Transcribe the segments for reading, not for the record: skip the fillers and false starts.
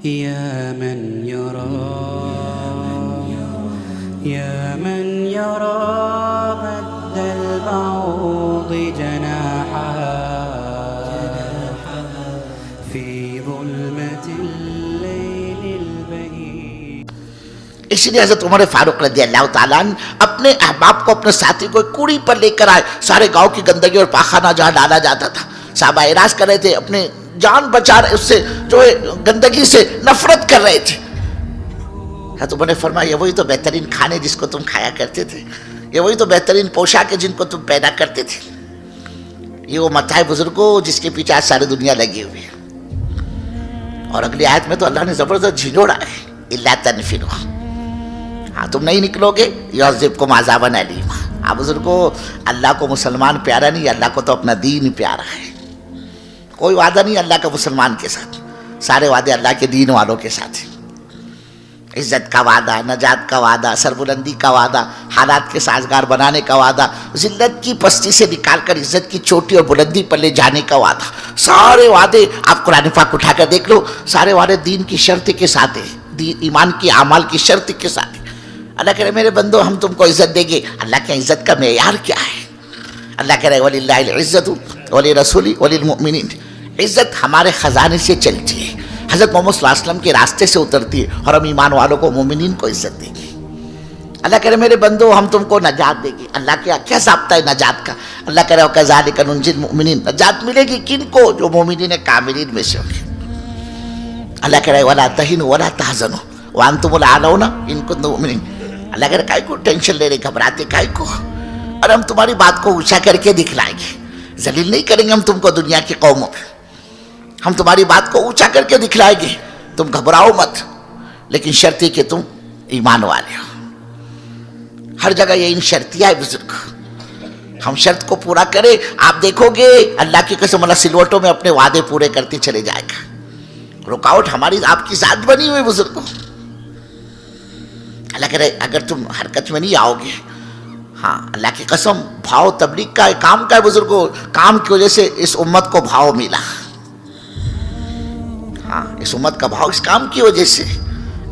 يا من يرى مد البعوض جناحها في ظلمة الليل البهيج. اسی لیے حضرت عمر فاروق رضی اللہ تعالیٰ عنہ اپنے احباب کو، اپنے ساتھی کو ایک کوڑی پر لے کر آئے. سارے گاؤں کی گندگی اور پاخانہ جہاں ڈالا جاتا تھا، صحابہ اعراض کر رہے تھے، اپنے جان بچا رہے، اس سے جو ہے گندگی سے نفرت کر رہے تھے. حضرت عمر نے فرمایا یہ وہی تو بہترین کھانے جس کو تم کھایا کرتے تھے، یہ وہی تو بہترین پوشاک جن کو تم پیدا کرتے تھے، یہ وہ متاع بزرگوں جس کے پیچھے آج ساری دنیا لگی ہوئی ہے. اور اگلی آیت میں تو اللہ نے زبردست جھنجھوڑا ہے، الا تنفروا، ہاں تم نہیں نکلو گے یعذبکم عذابا الیما. آپ بزرگوں، اللہ کو مسلمان پیارا نہیں، اللہ کو تو اپنا دین پیارا ہے. کوئی وعدہ نہیں اللہ کا مسلمان کے ساتھ، سارے وعدے اللہ کے دین والوں کے ساتھ ہیں. عزت کا وعدہ، نجات کا وعدہ، سربلندی کا وعدہ، حالات کے سازگار بنانے کا وعدہ، ذلت کی پستی سے نکال کر عزت کی چوٹی اور بلندی پر لے جانے کا وعدہ. سارے وعدے آپ قرآن پاک اٹھا کر دیکھ لو، سارے وعدے دین کی شرط کے ساتھ ہیں، ایمان کی اعمال کی شرط کے ساتھ ہیں. اللہ کہہ رہے میرے بندو ہم تم کو عزت دیں گے. اللہ کی عزت کا معیار کیا ہے؟ اللہ کہہ رہے وَلِلَّهِ الْعِزَّةُ وَلِرَسُولِهِ وَلِلْمُؤْمِنِينَ. عزت ہمارے خزانے سے چلتی ہے، حضرت محمد صلی اللہ علیہ وسلم کے راستے سے اترتی ہے، اور ہم ایمان والوں کو، مومنین کو عزت دیں گے. اللہ کہہ رہے میرے بندو ہم تم کو نجات دیں گے. اللہ کیا ضابطہ ہے نجات کا؟ اللہ کہہ رہے وَكَذَلِكَ نُنْجِي الْمُؤْمِنِينَ. نجات ملے گی کن کو؟ جو مومنین کاملین میں سے ہوں گے. اللہ کہہ رہے وَلَا تَهِنُوا وَلَا تَحْزَنُوا وَأَنْتُمُ الْأَعْلَوْنَ إِن كُنتُم مُؤْمِنِينَ. اللہ کہہ رہے کائے کو ٹینشن لے رہے، گھبراتے کائے کو؟ اور ہم تمہاری بات کو اونچا کر کے دکھلائیں گے، ذلیل نہیں کریں گے ہم تم کو دنیا کی قوموں میں. ہم تمہاری بات کو اونچا کر کے دکھلائیں گے، تم گھبراؤ مت، لیکن شرط ہے کہ تم ایمان والے ہو. ہر جگہ یہ ان شرطیاں ہے بزرگ، ہم شرط کو پورا کریں. آپ دیکھو گے اللہ کی قسم اللہ سلوٹوں میں اپنے وعدے پورے کرتے چلے جائے گا. رکاوٹ ہماری آپ کی ذات بنی ہوئی بزرگوں. اللہ کہہ رہے اگر تم حرکت میں نہیں آؤ گے، ہاں اللہ کی قسم بھاؤ تبلیغ کا ہے، کام کا ہے بزرگوں. کام کی وجہ سے اس امت کو بھاؤ ملا، ہاں اس امت کا بھاؤ اس کام کی وجہ سے.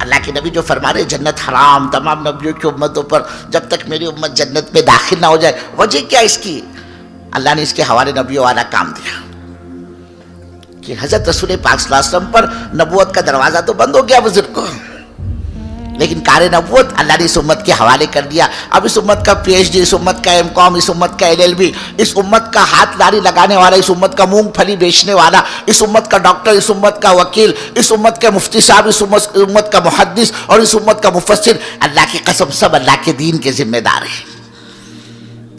اللہ کے نبی جو فرما رہے جنت حرام تمام نبیوں کی امتوں پر جب تک میری امت جنت میں داخل نہ ہو جائے. وجہ کیا اس کی؟ اللہ نے اس کے حوالے نبیوں والا کام دیا کہ حضرت رسول پاک صلی اللہ علیہ وسلم پر نبوت کا دروازہ تو بند ہو گیا بزرگوں، لیکن کار نبوت اللہ نے اس امت کے حوالے کر دیا. اب اس امت کا پی ایچ ڈی، اس امت کا ایم.کام، اس امت کا LLB، اس امت کا ہاتھ لاری لگانے والا، اس امت کا مونگ پھلی بیچنے والا، اس امت کا ڈاکٹر، اس امت کا وکیل، اس امت کے مفتی صاحب، اس امت کا محدث اور اس امت کا مفسر، اللہ کی قسم سب اللہ کے دین کے ذمہ دار ہیں.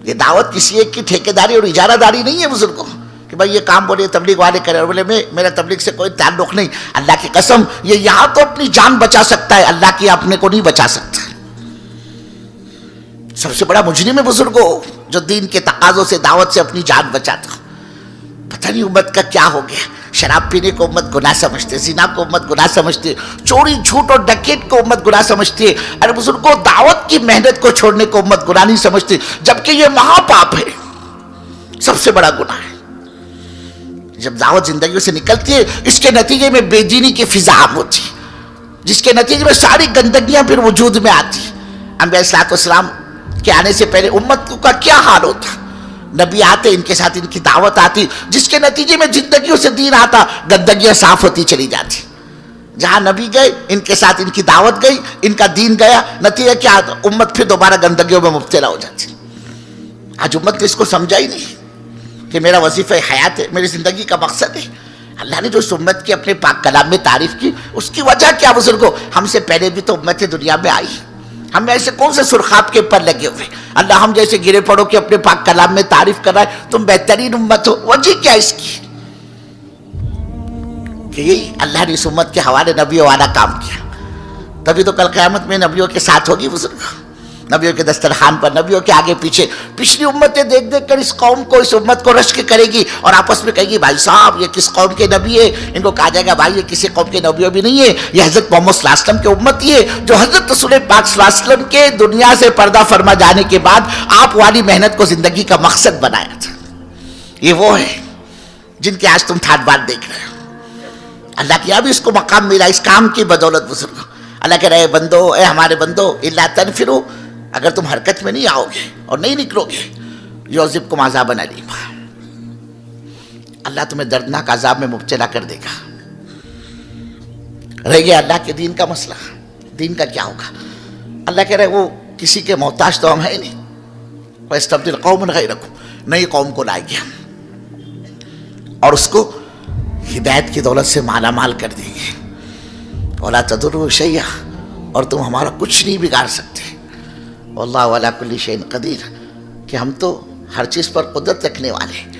یہ دعوت کسی ایک کی ٹھیکیداری اور اجارہ داری نہیں ہے بزرگوں کہ بھائی یہ کام بولے تبلیغ والے کرے اور بولے میرا تبلیغ سے کوئی تعلق نہیں. اللہ کی قسم یہ یہاں تو اپنی جان بچا سکتا ہے، اللہ کی اپنے کو نہیں بچا سکتا. سب سے بڑا مجرم ہے بزرگوں جو دین کے تقاضوں سے دعوت سے اپنی جان بچاتا. پتہ نہیں امت کا کیا ہو گیا. شراب پینے کو امت گناہ سمجھتے، زنا کو امت گناہ سمجھتے، چوری جھوٹ اور ڈکیت کو امت گناہ سمجھتی ہے. ارے بزرگوں دعوت کی محنت کو چھوڑنے کو امت گناہ نہیں سمجھتی، جبکہ یہ مہا پاپ ہے، سب سے بڑا گناہ ہے. جب دعوت زندگیوں سے نکلتی ہے اس کے نتیجے میں بے دینی کی فضا عام ہوتی ہے، جس کے نتیجے میں ساری گندگیاں پھر وجود میں آتی. انبیاء علیہ السلام کے آنے سے پہلے امت کا کیا حال ہوتا؟ نبی آتے، ان کے ساتھ ان کی دعوت آتی، جس کے نتیجے میں زندگیوں سے دین آتا، گندگیاں صاف ہوتی چلی جاتی. جہاں نبی گئے ان کے ساتھ ان کی دعوت گئی، ان کا دین گیا، نتیجہ کیا آتا؟ امت پھر دوبارہ گندگیوں میں مبتلا ہو جاتی. آج امت نے اس کو سمجھا ہی نہیں کہ میرا وظیفہ حیات ہے، میری زندگی کا مقصد ہے. اللہ نے جو اس امت کی اپنے پاک کلام میں تعریف کی، اس کی وجہ کیا بزرگوں؟ ہم سے پہلے بھی تو امتیں دنیا میں آئی، ہم ایسے کون سے سرخاب کے پر لگے ہوئے؟ اللہ ہم جیسے گرے پڑو کہ اپنے پاک کلام میں تعریف کر رہا ہے تم بہترین امت ہو. وجہ کیا اس کی؟ کہ یہی اللہ نے اس امت کے حوالے نبیوں والا کام کیا. تبھی تو کل قیامت میں نبیوں کے ساتھ ہوگی بزرگوں، نبیوں کے دسترخوان پر، نبیوں کے آگے پیچھے. پچھلی امتیں دیکھ دیکھ کر اس قوم کو، اس امت کو رشک کرے گی اور آپس میں کہے گی بھائی صاحب یہ کس قوم کے نبی ہے؟ ان کو کہا جائے گا بھائی یہ کسی قوم کے نبیوں بھی نہیں ہے، یہ حضرت محمد صلی اللہ علیہ وسلم کے امت ہی ہے جو حضرت رسول پاک صلی اللہ علیہ وسلم کے دنیا سے پردہ فرما جانے کے بعد آپ والی محنت کو زندگی کا مقصد بنایا تھا. یہ وہ ہے جن کے آج تم تھاٹ بات دیکھ رہے ہو. اللہ کے یہاں بھی اس کو مقام ملا اس کام کی بدولت بزرگوں. اللہ کہہ رہے بندو، اے ہمارے بندو، الا تنفروا، اگر تم حرکت میں نہیں آؤ گے اور نہیں نکلو گے، یعذبکم عذابا الیما، اللہ تمہیں دردناک عذاب میں مبتلا کر دے گا. رہ گیا اللہ کے دین کا مسئلہ، دین کا کیا ہوگا؟ اللہ کہہ رہے وہ کسی کے محتاج تو ہم ہیں نہیں. وَيَسْتَبْدِلْ قَوْمًا غَيْرَكُمْ، نئی قوم کو لائے گے ہم اور اس کو ہدایت کی دولت سے مالا مال کر دیں گے. وَلَا تَضُرُّوا شَيْئًا، اور تم ہمارا کچھ نہیں بگاڑ سکتے. وَاللَّهُ عَلَىٰ كُلِّ شَيْءٍ قَدِيرٌ، کہ ہم تو ہر چیز پر قدرت رکھنے والے ہیں.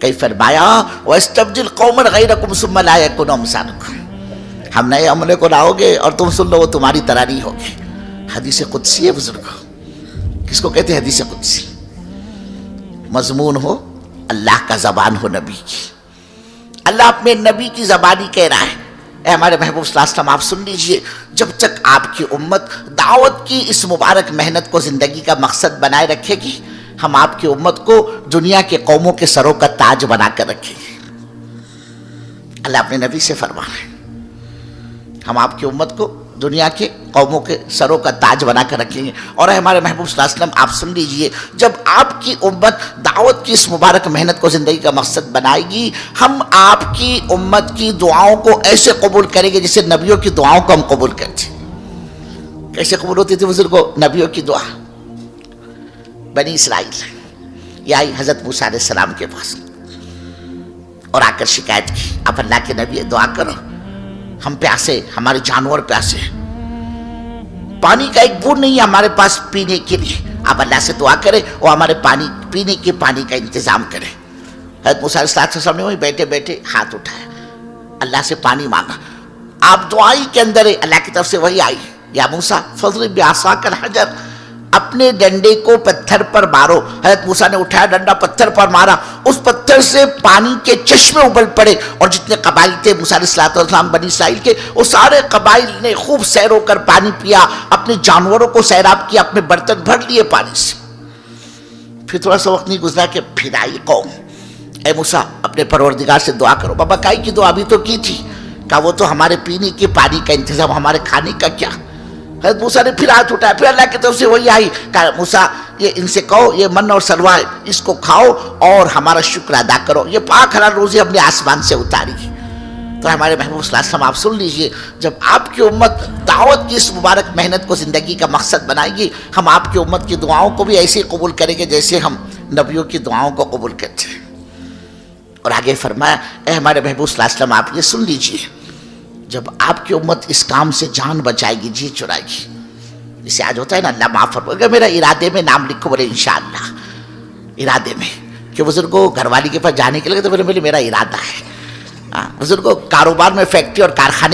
کئی فرمایا وَيَسْتَبْدِلْ قَوْمًا غَيْرَكُمْ ثُمَّ لَا يَكُونُوا أَمْثَالَكُمْ، ہم نئے عملے کو لاؤ گے اور تم سن لو وہ تمہاری طرح نہیں ہوگی. حدیث قدسی ہے بزرگوں. کس کو کہتے ہیں حدیث قدسی؟ مضمون ہو اللہ کا، زبان ہو نبی کی. اللہ اپنے نبی کی زبانی کہہ رہا ہے، اے ہمارے محبوب صلی اللہ علیہ وسلم آپ سن لیجئے، جب تک آپ کی امت دعوت کی اس مبارک محنت کو زندگی کا مقصد بنائے رکھے گی، ہم آپ کی امت کو دنیا کے قوموں کے سروں کا تاج بنا کر رکھیں گے. اللہ اپنے نبی سے فرما رہے ہیں ہم آپ کی امت کو دنیا کے قوموں کے سروں کا تاج بنا کر رکھیں گے. اور ہمارے محبوب صلی اللہ علیہ وسلم آپ سن لیجئے، جب آپ کی امت دعوت کی اس مبارک محنت کو زندگی کا مقصد بنائے گی، ہم آپ کی امت کی دعاؤں کو ایسے قبول کریں گے جیسے نبیوں کی دعاؤں کو ہم قبول کرتے. کیسے قبول ہوتی تھی بزرگوں نبیوں کی دعا؟ بنی اسرائیل یہ آئی حضرت موسیٰ علیہ السلام کے پاس اور آ کر شکایت کی، آپ اللہ کے نبی دعا کرو، ہم پیاسے، ہمارے جانور پیاسے، پانی کا ایک بوند نہیں ہے ہمارے پاس پینے کے لیے، آپ اللہ سے دعا کریں اور ہمارے پانی پینے کے پانی کا انتظام کریں. حضرت موسیٰ علیہ السلام نے وہی بیٹھے بیٹھے ہاتھ اٹھایا، اللہ سے پانی مانگا. آپ دعائی کے اندر اللہ کی طرف سے وہی آئی، یا موسیٰ فاضرب بعصاک الحجر، اپنے ڈنڈے کو پتھر پر مارو. حضرت موسیٰ نے اٹھایا ڈنڈا، پتھر پر مارا، اس پتھر سے پانی کے چشمے ابل پڑے اور جتنے قبائل تھے موسیٰ علیہ السلام بنی اسرائیل کے، وہ سارے قبائل نے خوب سیر ہو کر پانی پیا، اپنے جانوروں کو سیراب کیا، اپنے برتن بھر لیے پانی سے. پھر تھوڑا سا وقت نہیں گزرا کہ پھر آئی قوم، اے موسیٰ اپنے پروردگار سے دعا کرو. بابا کائی کی دعا ابھی تو کی تھی، کہا وہ تو ہمارے پینے کے پانی کا انتظام، ہمارے کھانے کا کیا. حضرت موسیٰ نے پھر ہاتھ اٹھایا، پھر اللہ کی طرف سے وہی آئی، کہا موسیٰ یہ ان سے کہو یہ من اور سلوا ہے، اس کو کھاؤ اور ہمارا شکر ادا کرو، یہ پاک حلال روزی ہم نے آسمان سے اتاری. تو ہمارے محبوب صلی اللہ علیہ وسلم آپ سن لیجئے، جب آپ کی امت دعوت کی اس مبارک محنت کو زندگی کا مقصد بنائے گی، ہم آپ کی امت کی دعاؤں کو بھی ایسے ہی قبول کریں گے جیسے ہم نبیوں کی دعاؤں کو قبول کرتے ہیں. اور آگے فرمایا، اے ہمارے محبوب صلی اللہ علیہ وسلم آپ یہ سن لیجئے، جب آپ کی امت اس کام سے جان بچائے گی، جی چرائے گی، جسے آج ہوتا ہے نا اللہ معاف فرمائے گا، میرا ارادے میں نام لکھو، بولے انشاءاللہ ارادے میں، کہ بزرگوں گھر والی کے پاس جانے کے لئے تو میرا ارادہ ہے. بزرگوں کاروبار میں فیکٹری اور کارخانے